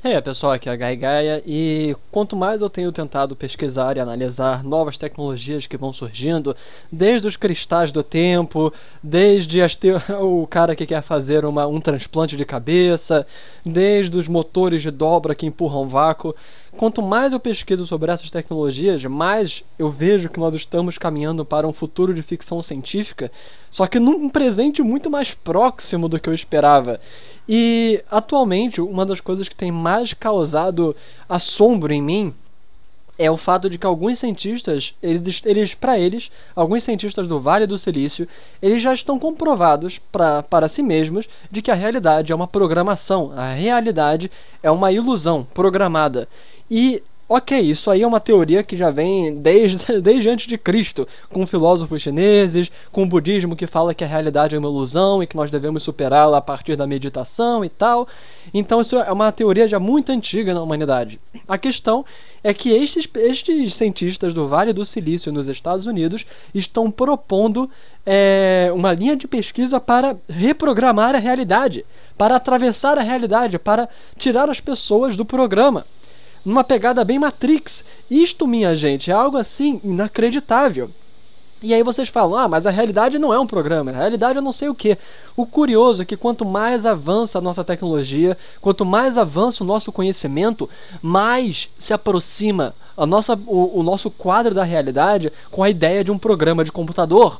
E aí, pessoal, aqui é a Gai Gaia, e quanto mais eu tenho tentado pesquisar e analisar novas tecnologias que vão surgindo, desde os cristais do tempo, desde o cara que quer fazer um transplante de cabeça, desde os motores de dobra que empurram vácuo, quanto mais eu pesquiso sobre essas tecnologias, mais eu vejo que nós estamos caminhando para um futuro de ficção científica, só que num presente muito mais próximo do que eu esperava. E atualmente, uma das coisas que tem mais causado assombro em mim é o fato de que alguns cientistas, para eles, alguns cientistas do Vale do Silício, eles já estão comprovados para si mesmos de que a realidade é uma programação, a realidade é uma ilusão programada. E ok, isso aí é uma teoria que já vem desde antes de Cristo, com filósofos chineses, com o budismo que fala que a realidade é uma ilusão e que nós devemos superá-la a partir da meditação e tal. Então isso é uma teoria já muito antiga na humanidade. A questão é que estes cientistas do Vale do Silício nos Estados Unidos estão propondo uma linha de pesquisa para reprogramar a realidade, para atravessar a realidade, para tirar as pessoas do programa, numa pegada bem Matrix. Isto, minha gente, é algo assim inacreditável. E aí vocês falam, mas a realidade não é um programa, a realidade eu não sei o que. O curioso é que quanto mais avança a nossa tecnologia, quanto mais avança o nosso conhecimento, mais se aproxima o nosso quadro da realidade com a ideia de um programa de computador.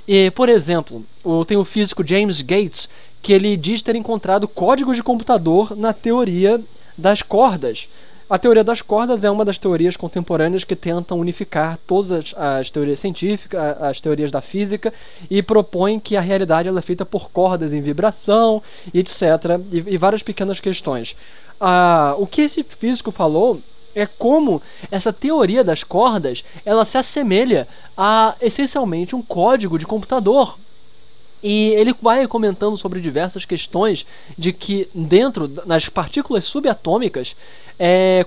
E, por exemplo, tem o físico James Gates, que ele diz ter encontrado códigos de computador na teoria das cordas. A teoria das cordas é uma das teorias contemporâneas que tentam unificar todas as teorias científicas, as teorias da física, e propõem que a realidade ela é feita por cordas em vibração, etc. E várias pequenas questões. O que esse físico falou é como essa teoria das cordas ela se assemelha a, essencialmente, um código de computador. E ele vai comentando sobre diversas questões de que nas partículas subatômicas,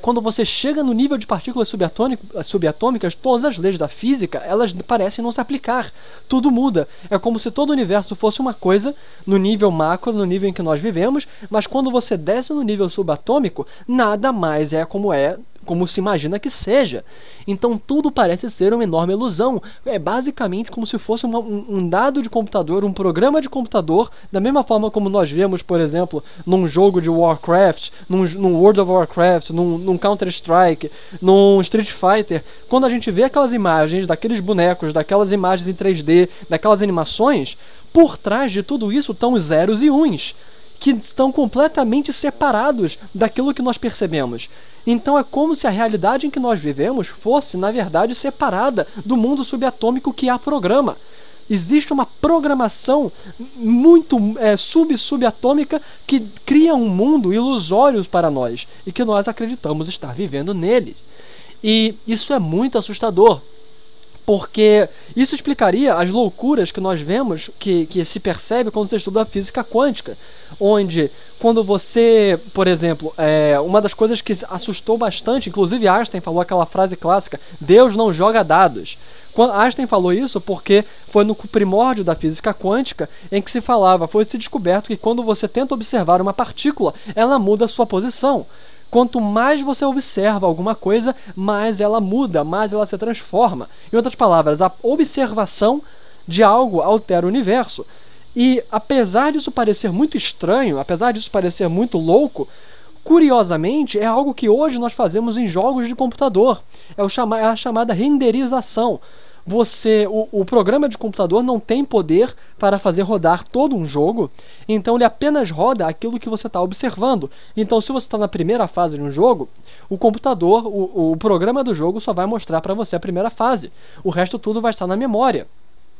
quando você chega no nível de partículas subatômicas, todas as leis da física elas parecem não se aplicar. Tudo muda. É como se todo o universo fosse uma coisa no nível macro, no nível em que nós vivemos, mas quando você desce no nível subatômico, nada mais é como se imagina que seja. Então tudo parece ser uma enorme ilusão. É basicamente como se fosse um dado de computador, um programa de computador, da mesma forma como nós vemos, por exemplo, num jogo de Warcraft, num World of Warcraft, num Counter-Strike, num Street Fighter. Quando a gente vê aquelas imagens, daqueles bonecos, daquelas imagens em 3D, daquelas animações, por trás de tudo isso estão os zeros e uns, que estão completamente separados daquilo que nós percebemos. Então é como se a realidade em que nós vivemos fosse, na verdade, separada do mundo subatômico que a programa. Existe uma programação muito subatômica que cria um mundo ilusório para nós e que nós acreditamos estar vivendo nele. E isso é muito assustador, porque isso explicaria as loucuras que nós vemos, que se percebe quando você estuda a física quântica, onde quando você, por exemplo, uma das coisas que assustou bastante, inclusive Einstein falou aquela frase clássica, Deus não joga dados. Einstein falou isso porque foi no primórdio da física quântica em que foi-se descoberto que quando você tenta observar uma partícula, ela muda a sua posição. Quanto mais você observa alguma coisa, mais ela muda, mais ela se transforma. Em outras palavras, a observação de algo altera o universo. E apesar disso parecer muito estranho, apesar disso parecer muito louco, curiosamente é algo que hoje nós fazemos em jogos de computador. É a chamada renderização. O programa de computador não tem poder para fazer rodar todo um jogo, então ele apenas roda aquilo que você está observando. Então, se você está na primeira fase de um jogo, o computador, o programa do jogo só vai mostrar para você a primeira fase. O resto tudo vai estar na memória.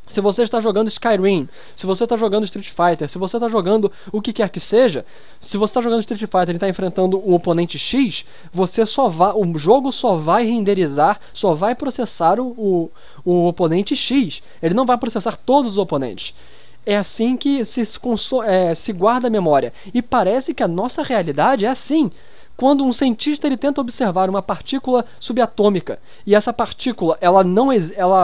Se você está jogando Skyrim, se você está jogando Street Fighter, se você está jogando o que quer que seja, se você está jogando Street Fighter e está enfrentando um oponente X, o jogo só vai renderizar, só vai processar o oponente X. Ele não vai processar todos os oponentes. É assim que se guarda a memória. E parece que a nossa realidade é assim. Quando um cientista ele tenta observar uma partícula subatômica e essa partícula ela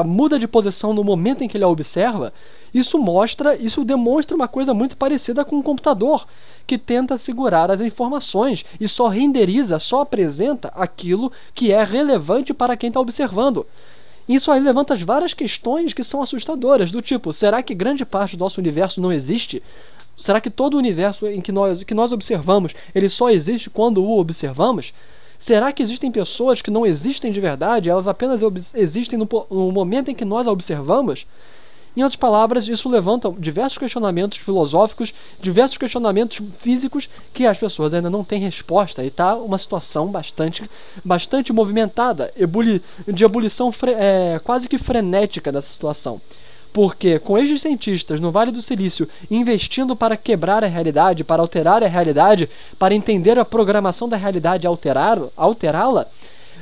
muda de posição no momento em que ele a observa, isso demonstra uma coisa muito parecida com um computador, que tenta segurar as informações e só renderiza, só apresenta aquilo que é relevante para quem está observando. Isso aí levanta várias questões que são assustadoras, do tipo, será que grande parte do nosso universo não existe? Será que todo o universo que nós observamos, ele só existe quando o observamos? Será que existem pessoas que não existem de verdade, elas apenas existem no momento em que nós a observamos? Em outras palavras, isso levanta diversos questionamentos filosóficos, diversos questionamentos físicos que as pessoas ainda não têm resposta. E está uma situação bastante movimentada, de ebulição quase que frenética dessa situação. Porque com esses cientistas no Vale do Silício investindo para quebrar a realidade, para alterar a realidade, para entender a programação da realidade e alterá-la,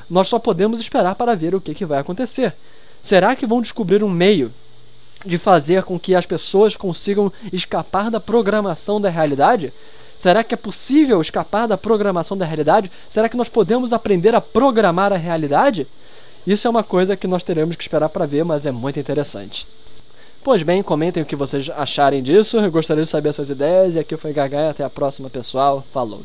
nós só podemos esperar para ver o que vai acontecer. Será que vão descobrir um meio de fazer com que as pessoas consigam escapar da programação da realidade? Será que é possível escapar da programação da realidade? Será que nós podemos aprender a programar a realidade? Isso é uma coisa que nós teremos que esperar para ver, mas é muito interessante. Pois bem, comentem o que vocês acharem disso. Eu gostaria de saber as suas ideias. E aqui foi Gagai. Até a próxima, pessoal. Falou!